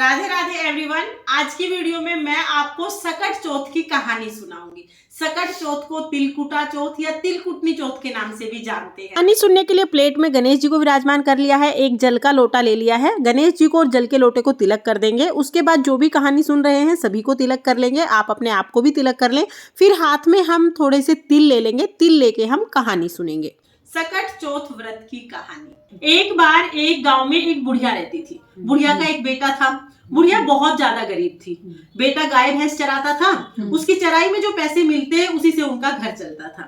Radhe Radhe everyone. आज की video में मैं आपको सकट चौथ की कहानी सुनाऊंगी। सकट चौथ को तिलकुटा चौथ या तिलकुटनी चौथ के नाम से भी जानते हैं। कहानी सुनने के लिए प्लेट में गणेश जी को विराजमान कर लिया है, एक जल का लोटा ले लिया है। गणेश जी को और जल के लोटे को तिलक कर देंगे। उसके बाद जो भी कहानी सुन रहे हैं सभी को तिलक कर लेंगे। आप अपने आप को भी तिलक कर लें। फिर हाथ में हम थोड़े से तिल ले लेंगे। तिल लेके हम कहानी सुनेंगे। सकट चौथ व्रत की कहानी। एक बार एक गांव में एक बुढ़िया रहती थी। बुढ़िया का एक बेटा था। बुढ़िया बहुत ज्यादा गरीब थी। बेटा गाय भैंस चराता था। उसकी चराई में जो पैसे मिलते उसी से उनका घर चलता था।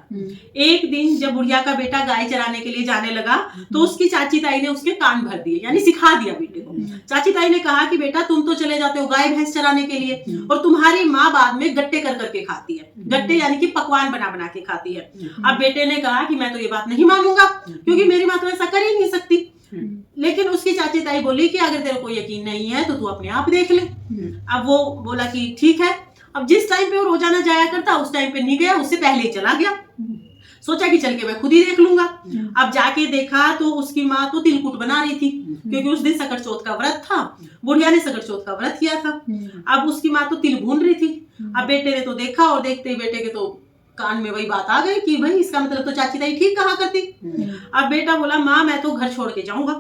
एक दिन जब बुढ़िया का बेटा गाय चराने के लिए जाने लगा तो उसकी चाची ताई ने उसके कान भर दिए, यानी सिखा दिया बेटे को। चाची ताई ने कहा कि बेटा तुम तो चले जाते हो गाय भैंस चराने के लिए और तुम्हारी माँ बाद में गट्टे कर करके खाती है। गट्टे यानी कि पकवान बना बना के खाती है। अब बेटे ने कहा कि मैं तो ये बात नहीं मानूंगा क्योंकि मेरी माँ तो ऐसा कर ही नहीं सकती। लेकिन उसकी चाची ताई बोली कि अगर तेरे को यकीन नहीं है तो तू अपने आप देख ले। अब वो बोला कि ठीक है। अब जिस टाइम पे वो रोजाना जाया करता उस टाइम पे नहीं गया, उससे पहले ही चला गया। सोचा कि चल के मैं खुद ही देख लूंगा। अब जाके देखा तो उसकी माँ तो तिलकुट बना रही थी क्योंकि उस दिन सकट चौथ का व्रत था। बुढ़िया ने सकट चौथ का व्रत किया था। अब उसकी माँ तो तिल भून रही थी। अब बेटे ने तो देखा और देखते ही बेटे के तो कान में वही बात आ गई कि भाई इसका मतलब तो चाची ताई ठीक कहा करती। अब बेटा बोला माँ मैं तो घर छोड़ के जाऊंगा।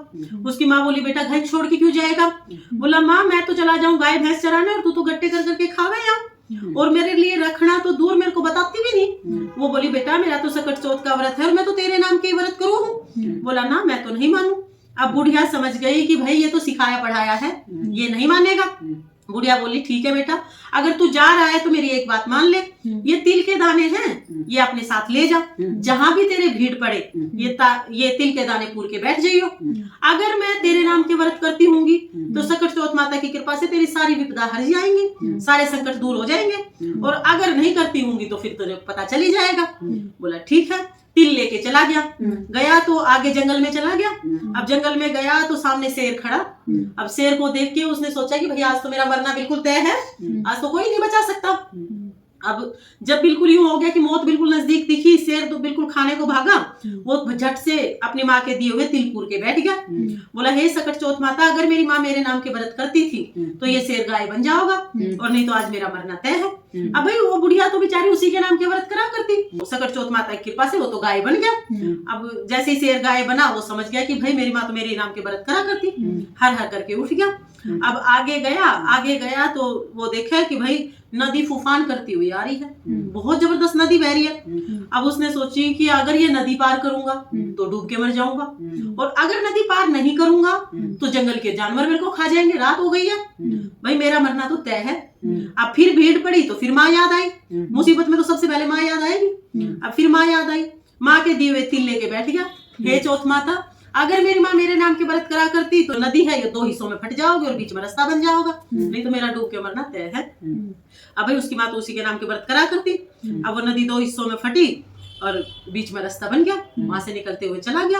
उसकी माँ बोली बेटा घर छोड़ के क्यों जाएगा? बोला माँ मैं तो चला जाऊं गाय भैंस चराने और तू तो गट्टे कर करके खावे यहाँ और मेरे लिए रखना तो दूर, मेरे को बताती भी नहीं। वो बोली बेटा मेरा तो सकट चौथ का व्रत है और मैं तो तेरे नाम के व्रत करूँ हूँ। बोला ना मैं तो नहीं मानू। अब बुढ़िया समझ गई कि भाई ये तो सिखाया पढ़ाया है, ये नहीं मानेगा। बुढ़िया बोली ठीक है बेटा, अगर तू जा रहा है तो मेरी एक बात मान ले, ये तिल के दाने हैं, ये अपने साथ ले जा। जहां भी तेरे भीड़ पड़े ये तिल के दाने पूर के बैठ जाइयो। अगर मैं तेरे नाम के व्रत करती होंगी तो सकट चौथ माता की कृपा से तेरी सारी विपदा हर जाएंगी, सारे संकट दूर हो जाएंगे। और अगर नहीं करती होंगी तो फिर तुझे पता चल ही जाएगा। बोला ठीक है। तिल लेके चला गया। गया तो आगे जंगल में चला गया। अब जंगल में गया तो सामने शेर खड़ा। अब शेर को देख के उसने सोचा कि भाई आज तो मेरा मरना बिल्कुल तय है, आज तो कोई नहीं बचा सकता। अब जब बिल्कुल यूं हो गया कि मौत बिल्कुल नजदीक दिखी, शेर तो बिल्कुल खाने को भागा। वो झट से अपनी माँ के दिए हुए तिल पूर के बैठ गया। बोला हे सकट चौथ माता, अगर मेरी माँ मेरे नाम के व्रत करती थी तो ये शेर गाय बन जाओगा और नहीं तो आज मेरा मरना तय है। अब भाई वो बुढ़िया तो बेचारी उसी के नाम के व्रत करा करती। सकट चौथ माता की कृपा से वो तो गाय बन गया। अब जैसे ही शेर गाय बना वो समझ गया कि भाई मेरी माँ तो मेरे नाम के व्रत करा करती। हर हर करके उठ गया। अब आगे गया तो वो देखा कि भाई नदी फूफान करती हुई आ रही है, बहुत जबरदस्त नदी बह रही है। अब उसने सोची कि अगर ये नदी पार करूंगा तो डूब के मर जाऊंगा और अगर नदी पार नहीं करूंगा तो जंगल के जानवर मेरे को खा जाएंगे। रात हो गई है, भाई मेरा मरना तो तय है। अब फिर भीड़ पड़ी तो फिर माँ याद आई। मुसीबत में तो सबसे पहले माँ याद आएगी। अब फिर माँ याद आई, माँ के दिए हुए तिल लेके बैठ गया। हे चौथ माता, अगर मेरी माँ मेरे नाम के व्रत करा करती तो नदी है ये दो हिस्सों में फट जाओगे और बीच में रास्ता बन जाओगा, नहीं तो मेरा डूब के मरना तय है। अब भाई उसकी माँ तो उसी के नाम के व्रत करा करती। अब वो नदी दो हिस्सों में फटी और बीच में रास्ता बन गया, वहां से निकलते हुए चला गया।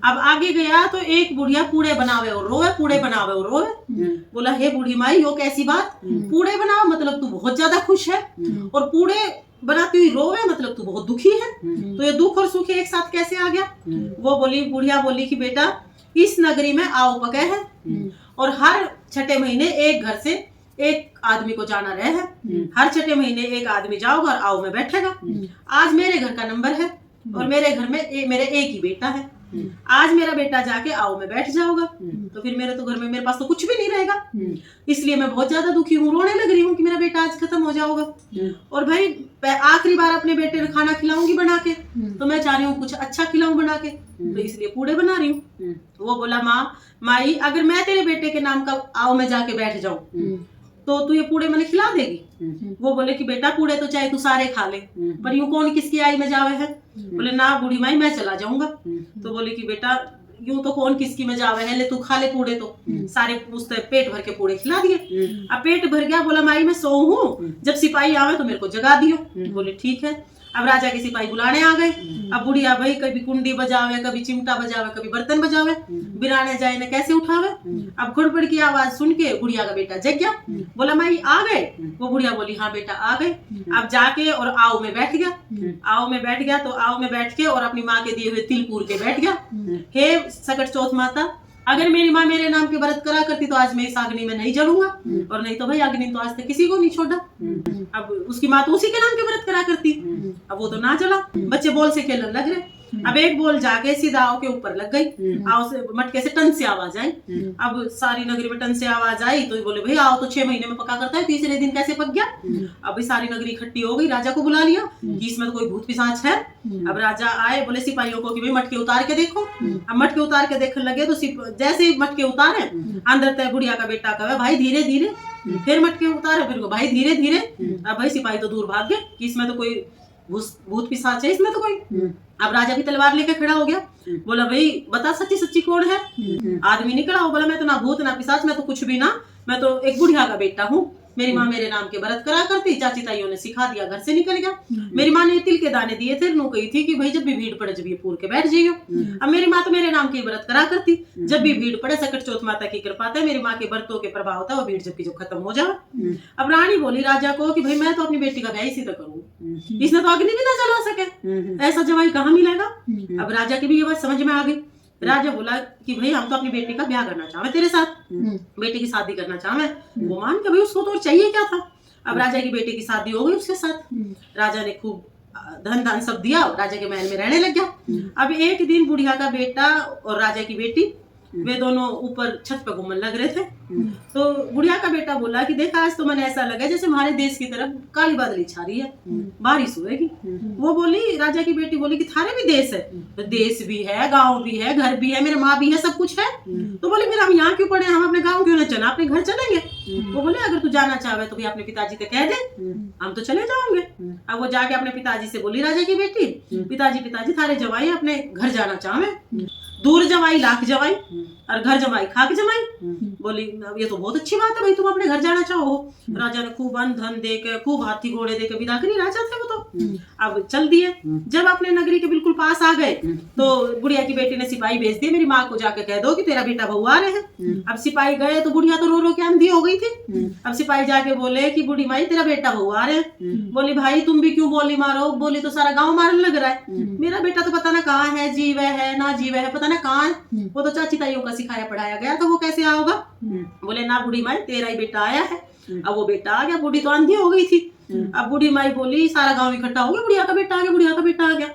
अब आगे गया तो एक बुढ़िया पूड़े बनावे और रोवे, पूड़े बनावे और रोवे। बोला हे बूढ़ी माई यो कैसी बात, पूड़े बनाओ मतलब तू बहुत ज्यादा खुश है और पूड़े बनाती हुई रोवे मतलब तू बहुत दुखी है, तो ये दुख और सुख एक साथ कैसे आ गया? वो बोली, बुढ़िया बोली कि बेटा इस नगरी में आव पके है और हर छठे महीने एक घर से एक आदमी को जाना रहे है। हर छठे महीने एक आदमी जाओगा और आव में बैठेगा। आज मेरे घर का नंबर है और मेरे घर में मेरे एक ही बेटा है। आज मेरा बेटा जाके आओ में बैठ जाओगा तो फिर मेरे तो घर में मेरे पास तो कुछ भी नहीं रहेगा, इसलिए मैं बहुत ज्यादा दुखी हूँ, रोने लग रही हूँ कि मेरा बेटा आज खत्म हो जाओगा। और भाई आखिरी बार अपने बेटे को खाना खिलाऊंगी बना के, तो मैं चाह रही हूँ कुछ अच्छा खिलाऊं बना के, तो इसलिए पूड़े बना रही हूँ। वो बोला माई अगर मैं तेरे बेटे के नाम का आओ में जाके बैठ जाऊं तो तू ये पूड़े मैंने खिला देगी? वो बोले कि बेटा पूड़े तो चाहे तू सारे खा ले पर यूं कौन किसकी आई में जावे है? बोले ना बूढ़ी माई मैं चला जाऊंगा। तो बोले कि बेटा यूं तो कौन किसकी में जावे है, ले तू खा ले पूड़े। तो सारे उसने पेट भर के पूड़े खिला दिए। अब पेट भर गया, बोला माई मैं सो हूँ, जब सिपाही आवे तो मेरे को जगा दियो। बोले ठीक है। अब राजा के सिपाही बुलाने आ गए। अब बुढ़िया भाई कभी कुंडी बजावे, कभी चिमटा बजावे, कभी बर्तन बजावे, बिराने जाए न कैसे उठावे। अब घुड़पड़ की आवाज सुन के बुढ़िया का बेटा जग गया। बोला माई आ गए? वो बुढ़िया बोली हाँ बेटा आ गए। अब जाके और आओ में बैठ गया। आओ में बैठ गया तो आओ में बैठ के और अपनी माँ के दिए हुए तिल पूर के बैठ गया। हे सकट चौथ माता, अगर मेरी माँ मेरे नाम के व्रत करा करती तो आज मैं इस अग्नि में नहीं जलूंगा, और नहीं तो भाई अग्नि तो आज तक किसी को नहीं छोड़ा। अब उसकी माँ तो उसी के नाम के व्रत करा करती, अब वो तो ना जला। बच्चे बॉल से खेलने लग रहे, अब एक बॉल जाके सीधा आओ के ऊपर लग गई, आओ से मटके से टन से आवाज आई। अब सारी नगरी में टन से आवाज आई तो बोले भाई आओ तो 6 महीने में पका करता है, तीसरे दिन कैसे पक गया। अब सारी नगरी इकट्ठी हो गई, राजा को बुला लिया कि इसमें तो कोई भूत पिशाच है। अब राजा आए, बोले सिपाहियों को कि भाई मटके उतार के देखो। अब मटके उतार के देखने लगे तो जैसे ही मटके उतारे अंदर तय बुढ़िया का बेटा कहे भाई धीरे धीरे, फिर मटके उतारे फिर भाई धीरे धीरे। अब भाई सिपाही तो दूर भाग गए कि इसमें तो कोई भूत पिशाच है, इसमें तो कोई। अब राजा भी तलवार लेके खड़ा हो गया, बोला भाई बता सच्ची सच्ची कौन है। आदमी नहीं खड़ा हो, बोला मैं तो ना भूत ना पिशाच, मैं तो कुछ भी ना, मैं तो एक बुढ़िया का बेटा हूँ। मेरी माँ मेरे नाम के व्रत करा करती, चाची ताइयों ने सिखा दिया, घर से निकल गया। मेरी माँ ने तिल के दाने दिए थे, नु कही थी कि भाई जब भी भीड़ पड़े जब ये पूर के बैठ जाइयो। अब मेरी माँ तो मेरे नाम के व्रत करा करती, जब भी भीड़ पड़े सकट चौथ माता की कृपा है, मेरी माँ के व्रतों के प्रभाव होता है वो भीड़ जबकि जो खत्म हो जाए। अब रानी बोली राजा को कि भाई मैं तो अपनी बेटी का ब्याह इसी तो करूँ, इसने तो अग्नि भी ना जला सके, ऐसा जवाई कहाँ मिलेगा। अब राजा की भी ये बात समझ में आ गई। राजा बोला कि भाई हम तो अपनी बेटी का ब्याह करना चाहे तेरे साथ, बेटी की शादी करना चाहे। वो मान के भाई उसको तो चाहिए क्या था। अब राजा की बेटी की शादी हो गई उसके साथ, राजा ने खूब धन दान सब दिया, राजा के महल में रहने लग गया। अब एक दिन बुढ़िया का बेटा और राजा की बेटी वे दोनों ऊपर छत पे घूमने लग रहे थे, तो बुढ़िया का बेटा बोला कि देखा आज तो मैंने ऐसा लगा जैसे हमारे देश की तरफ काली बादली छा रही है, बारिश होगी। वो बोली, राजा की बेटी बोली कि थारे भी देश है, तो देश भी है, गांव भी है, घर भी है, मेरे माँ भी है, सब कुछ है। तो बोले फिर हम यहाँ क्यों पड़े, हम अपने गाँव क्यों ना चले, अपने घर चलेंगे। वो बोले अगर तू जाना चाहे तो भी अपने पिताजी से कह दे, हम तो चले जाओगे। अब वो जाके अपने पिताजी से बोली राजा की बेटी, पिताजी थारे जवाई अपने घर जाना चाहे, दूर जमाई लाख जमाई और घर जमाई खाक जमाई। बोली ये तो बहुत अच्छी बात है भाई, तुम अपने घर जाना चाहो। राजा ने खूब अन्न धन दे के, खूब हाथी घोड़े दे के विदा करी, राजा थे वो तो। अब चल दिए, जब अपने नगरी के बिल्कुल पास आ गए तो बुढ़िया की बेटी ने सिपाही भेज दिए, मेरी माँ को जाके कह दो कि तेरा बेटा बहू आ रहे हैं। अब सिपाही गए तो बुढ़िया तो रो रो के अंधी हो गई थी। अब सिपाही जाके बोले कि बूढ़ी माई तेरा बेटा बहू आ रहे हैं। बोली भाई तुम भी क्यों बोली मारो। बोली तो सारा गाँव मारने लग रहा है, मेरा बेटा तो पता ना कहाँ है, जीव है ना जीव है पता ना कहाँ है, वो तो चाची ताइयों का सिखाया पढ़ाया गया तो वो कैसे आओगा। बोले ना बूढ़ी माई तेरा ही बेटा आया है। अब वो बेटा आ गया, बूढ़ी तो अंधी हो गई थी। अब बूढ़ी माई बोली, सारा गांव इकट्ठा हो गया, बुढ़िया का बेटा आ गया, बुढ़िया का बेटा आ गया।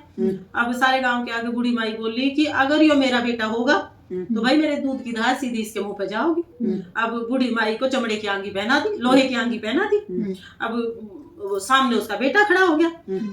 अब सारे गांव के आगे बूढ़ी माई बोली कि अगर यो मेरा बेटा होगा तो भाई मेरे दूध की धार सीधी इसके मुंह पे जाओगी। अब बूढ़ी माई को चमड़े की आंगी पहना दी, लोहे की आंगी पहना दी। अब सामने उसका बेटा खड़ा हो गया।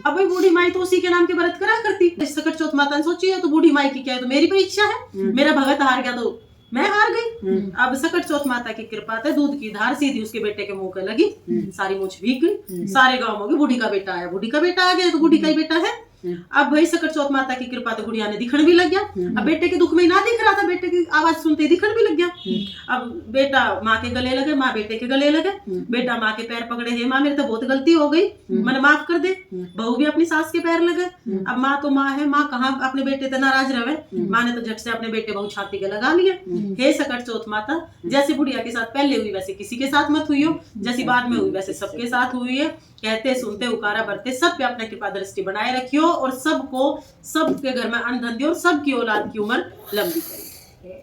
अब भाई बूढ़ी माई तो उसी के नाम के व्रत करा करती। सकट चौथ माता ने सोची है तो बूढ़ी माई की क्या है, तो मेरी परीक्षा है, मेरा भगत हार गया तो मैं हार गई। अब सकट चौथ माता की कृपा से दूध की धार सीधी उसके बेटे के मुंह पे लगी, सारी मूछ भीग गई। सारे गांव में बूढ़ी का बेटा आया, बूढ़ी का बेटा आ गया तो बूढ़ी का ही बेटा है। अब भाई सकट चौथ माता की कृपा तो बुढ़िया ने दिखण भी लग गया। अब बेटे के दुख में ना दिख रहा था, बेटे की आवाज सुनते ही दिखण भी लग गया। अब बेटा माँ के गले लगे, माँ बेटे के गले लगे, बेटा माँ के पैर पकड़े, हे माँ मेरे तो बहुत गलती हो गई, मैंने माफ कर दे। बहू भी अपनी सास के पैर लगे। अब माँ तो माँ है, माँ कहाँ अपने बेटे से नाराज रहे। माँ ने तो झट से अपने बेटे बहू छाती के लगा लिए। हे सकट चौथ माता, जैसे बुढ़िया के साथ पहले हुई वैसे किसी के साथ मत हुई हो, जैसी बाद में हुई वैसे सबके साथ हुई है। कहते सुनते उकारा बरते सब पे अपने कृपा दृष्टि बनाए रखियो और सबको सबके घर में अन्न धन दियो और सबकी औलाद की उम्र लंबी करिए।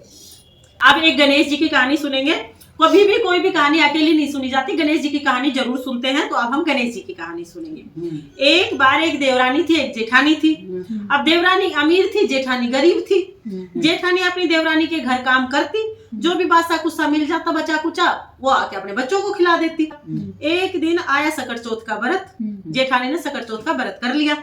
अब एक गणेश जी की कहानी सुनेंगे। कभी भी कोई भी कहानी अकेली नहीं सुनी जाती, गणेश जी की कहानी जरूर सुनते हैं। तो अब हम गणेश जी की कहानी सुनेंगे। एक बार एक देवरानी थी, एक जेठानी थी। अब देवरानी अमीर थी, जेठानी गरीब थी। जेठानी अपनी देवरानी के घर काम करती, जो भी बासा कुसा मिल जाता बचा कुचा वो आके अपने बच्चों को खिला देती। एक दिन आया सकट चौथ का व्रत, जेठानी ने सकट चौथ का व्रत कर लिया।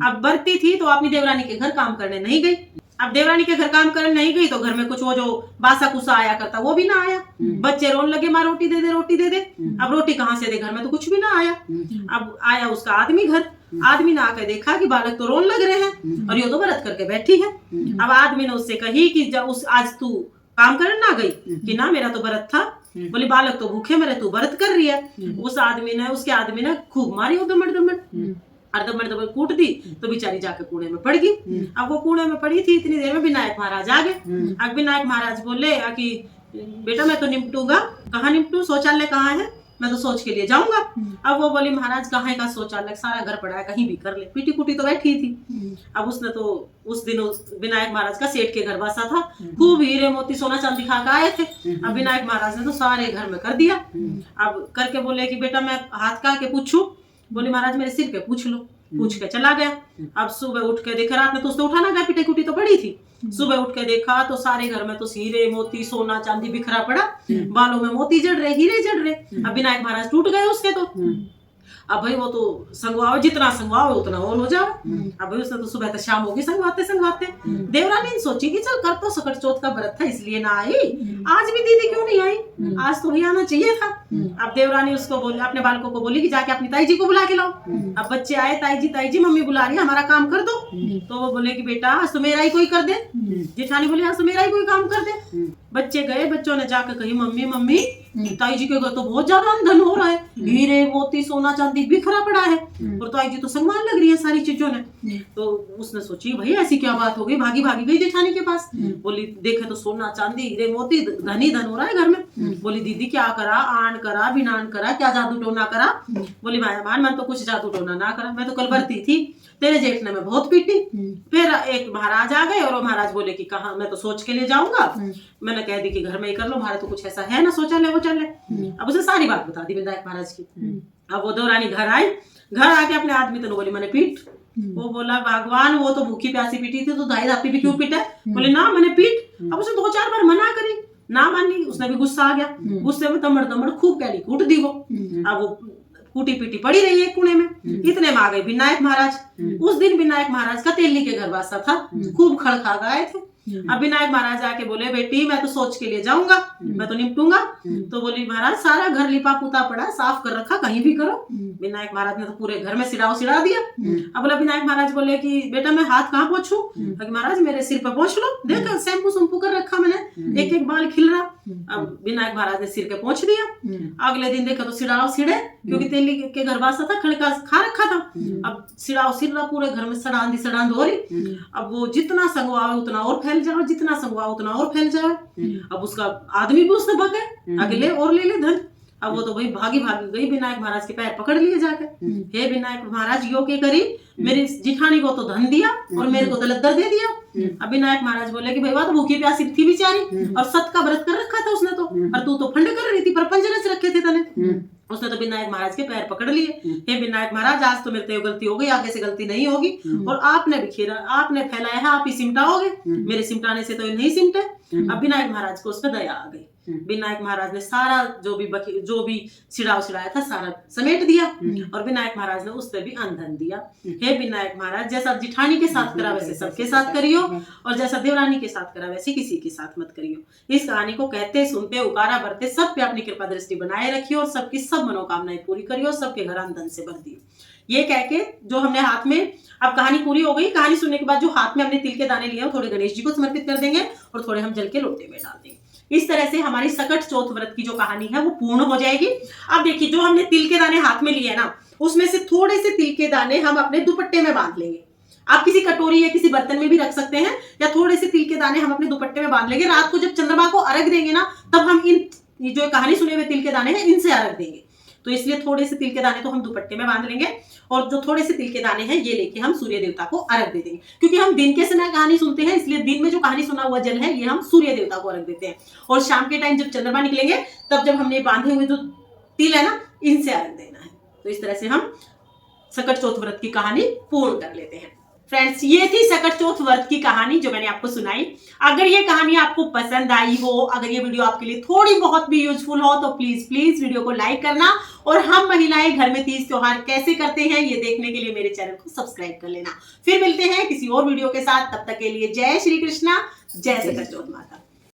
अब बरती थी तो अपनी देवरानी के घर काम करने नहीं गई। अब देवरानी के घर काम करने नहीं गई तो घर में कुछ वो जो बासा कुसा आया करता वो भी ना आया। बच्चे रोने लगे, माँ रोटी दे दे रोटी दे दे। अब रोटी कहाँ से दे, घर में तो कुछ भी ना आया। अब आया उसका आदमी घर, आदमी ने आकर देखा कि बालक तो रोने लग रहे हैं और ये तो व्रत करके बैठी है। अब आदमी ने उससे कही कि जब आज तू काम करने ना गई कि ना मेरा तो व्रत था। बोली बालक तो भूखे मेरे, तू व्रत कर रही है। उसके आदमी ने खूब मारी दमड़ दमड़ कूट दी तो बेचारी जाके कुएं में पड़ गई। अब वो कुएं में पड़ी थी, इतनी देर में विनायक महाराज आ गए। अब विनायक महाराज बोले कि बेटा मैं तो निपटूंगा। कहाँ निपटू, शौचालय कहाँ है। मैं तो सोच के लिए जाऊंगा। अब वो बोली महाराज कहाँ का सोचा, लग सारा घर पड़ा है, कहीं भी कर ले। पीटी कुटी तो बैठी थी। अब उसने तो उस दिन विनायक महाराज का सेठ के घर बसा था, खूब हीरे मोती सोना चांदी खा के आए थे। अब विनायक महाराज ने तो सारे घर में कर दिया। अब करके बोले कि बेटा मैं हाथ का के पूछूं, बोली महाराज मेरे सिर पे पूछ लो। पूछ के चला गया। अब सुबह उठ के देखा, रात में तो उसने उठाना गया, पिटे कुटी तो बड़ी थी। सुबह उठ के देखा तो सारे घर में तो हीरे मोती सोना चांदी बिखरा पड़ा, बालों में मोती जड़ रहे, हीरे जड़ रहे। अब विनायक महाराज टूट गए उसके तो। अब भाई वो तो संगवाओ, जितना संगवाओ उतना और हो जाओ। अब भाई उसने तो सुबह तक शाम होगी संगवाते संगवाते। देवरानी सोची कि चल कर तो सकट चौथ का व्रत था इसलिए ना आई, आज भी दीदी क्यों नहीं आई, आज तो भी आना चाहिए था। अब देवरानी उसको बोली, अपने बालकों को बोली कि जाके अपनी ताई जी को बुला के लाओ। अब बच्चे आए, ताई जी मम्मी बुला रही है, हमारा काम कर दो। तो वो बोले कि बेटा आज तो मेरा ही कोई कर दे। जेठानी बोली आज तो मेरा ही कोई काम कर दे। बच्चे गए, बच्चों ने जाकर कही मम्मी ताई जी के घर तो बहुत ज्यादा धन हो रहा है, हीरे मोती सोना चांदी बिखरा पड़ा है, और ताई जी तो संगवान लग रही है सारी चीजों ने। तो उसने सोची भाई ऐसी क्या बात हो गई, भागी गई जेठानी के पास। बोली देखे तो सोना चांदी हीरे मोती धन ही धन हो रहा है घर में। बोली दीदी क्या करा, आन करा बिनान करा, क्या जादू टोना करा। बोली भाई मैं तो कुछ जादू टोना ना करा, मैं तो कल बरती थी, तेरे जेठ ने मैं बहुत पीटी। फिर एक महाराज आ गए और वो महाराज बोले कि कहा मैं तो सोच के लिए जाऊंगा, मैंने कह दी कि घर में ही कर लो, हमारा तो कुछ ऐसा है ना सोचा ले वो चल ले। अब उसे सारी बात बता दी विनायक महाराज की। अब वो देवरानी घर आई, घर आके अपने आदमी तो बोली मैंने पीट। वो बोला भगवान वो तो भूखी प्यासी पीटी थी तो दाई दापी भी क्यों पीटा? बोले ना मैंने पीट। अब उसने 2-4 बार मना करी, ना मानी, उसने भी गुस्सा आ गया। गुस्से में दमड़ खूब कैली कूट दी वो। अब वो कूटी पीटी पड़ी रही एक कोने में। इतने में आ गए विनायक महाराज। उस दिन विनायक महाराज का तेली के घर वासा था, खूब खड़खा गए थे। अब विनायक महाराज आके बोले बेटी मैं तो सोच के लिए जाऊंगा, मैं तो निपटूंगा। तो बोली महाराज सारा घर लिपा पुता पड़ा, साफ कर रखा, कहीं भी करो। विनायक महाराज ने तो पूरे घर में सिड़ा दिया। अब बोला विनायक महाराज बोले कि बेटा मैं हाथ कहाँ पोंछूं? महाराज मेरे सिर पे पोंछ लो, देखो शैम्पू शैम्पू कर रखा मैंने, एक बाल खिल रहा। अब विनायक महाराज ने सिर पे पोंछ दिया। अगले दिन देखा तो सिड़े, क्योंकि तेली के घर वासा था, खड़का खा रखा था। अब सिड़ा पूरे घर में सड़ांदी हो रही। अब वो जितना संगवाओ उतना और फैल जाओ, जितना संगवाओ उतना और फैल जाओ। अब उसका आदमी भी उसने भागे, आगे ले और ले धन। अब वो तो भाई भागी गई, विनायक महाराज के पैर पकड़ लिए जाकर। हे विनायक महाराज यो के करी, मेरी जिठानी को तो धन दिया और मेरे को दलद्दर दे दिया। अब विनायक महाराज बोले कि भाई बात भूखी प्यासी थी बेचारी, और सत का व्रत कर रखा था उसने तो, और तू तो फंड कर रही थी, पर पंजरे से रखे थे तने। उसने तो विनायक महाराज के पैर पकड़ लिए। हे विनायक महाराज आज तो मेरे से गलती हो गई, आगे से गलती नहीं होगी, और आपने बिखेरा, आपने फैलाया है, आप ही सिमटाओगे, मेरे सिमटाने से तो ये नहीं सिमटे। अब विनायक महाराज को उस पर दया आ गई। विनायक महाराज ने सारा जो भी सिड़ाया था सारा समेट दिया, और विनायक महाराज ने उस पर भी अंधन दिया। हे विनायक महाराज जैसा जिठानी के साथ करा वैसे सबके साथ करियो, और जैसा देवरानी के साथ करा वैसे किसी के साथ मत करियो। इस कहानी को कहते सुनते उकारा भरते सब पे अपनी कृपा दृष्टि बनाए रखियो, और सबकी सब मनोकामनाएं पूरी करियो, सबके घर अंधन से भर दियो। ये कह के जो हमने हाथ में, अब कहानी पूरी हो गई। कहानी सुनने के बाद जो हाथ में हमने तिल के दाने लिए थोड़े गणेश जी को समर्पित कर देंगे, और थोड़े हम जल के लोटे में डाल देंगे। इस तरह से हमारी सकट चौथ व्रत की जो कहानी है वो पूर्ण हो जाएगी। अब देखिए जो हमने तिल के दाने हाथ में लिए ना, उसमें से थोड़े से तिल के दाने हम अपने दुपट्टे में बांध लेंगे। आप किसी कटोरी या किसी बर्तन में भी रख सकते हैं, या थोड़े से तिल के दाने हम अपने दुपट्टे में बांध लेंगे। रात को जब चंद्रमा को अर्घ देंगे ना, तब हम इन जो कहानी सुने हुए तिल के दाने हैं इनसे अर्घ देंगे। तो इसलिए थोड़े से तिल के दाने तो हम दुपट्टे में बांध लेंगे, और जो थोड़े से तिल के दाने हैं ये लेके हम सूर्य देवता को अर्घ दे देंगे। क्योंकि हम दिन के समय कहानी सुनते हैं, इसलिए दिन में जो कहानी सुना हुआ जल है ये हम सूर्य देवता को अर्घ देते हैं, और शाम के टाइम जब चंद्रमा निकलेंगे तब जब हमने बांधे हुए जो तिल है ना, इनसे अर्घ देना है। तो इस तरह से हम सकट चौथ व्रत की कहानी पूर्ण कर लेते हैं। फ्रेंड्स ये थी सकट चौथ व्रत की कहानी जो मैंने आपको सुनाई। अगर ये कहानी आपको पसंद आई हो, अगर ये वीडियो आपके लिए थोड़ी बहुत भी यूजफुल हो, तो प्लीज वीडियो को लाइक करना, और हम महिलाएं घर में तीज त्योहार कैसे करते हैं ये देखने के लिए मेरे चैनल को सब्सक्राइब कर लेना। फिर मिलते हैं किसी और वीडियो के साथ, तब तक के लिए जय श्री कृष्णा, जय सकट चौथ माता।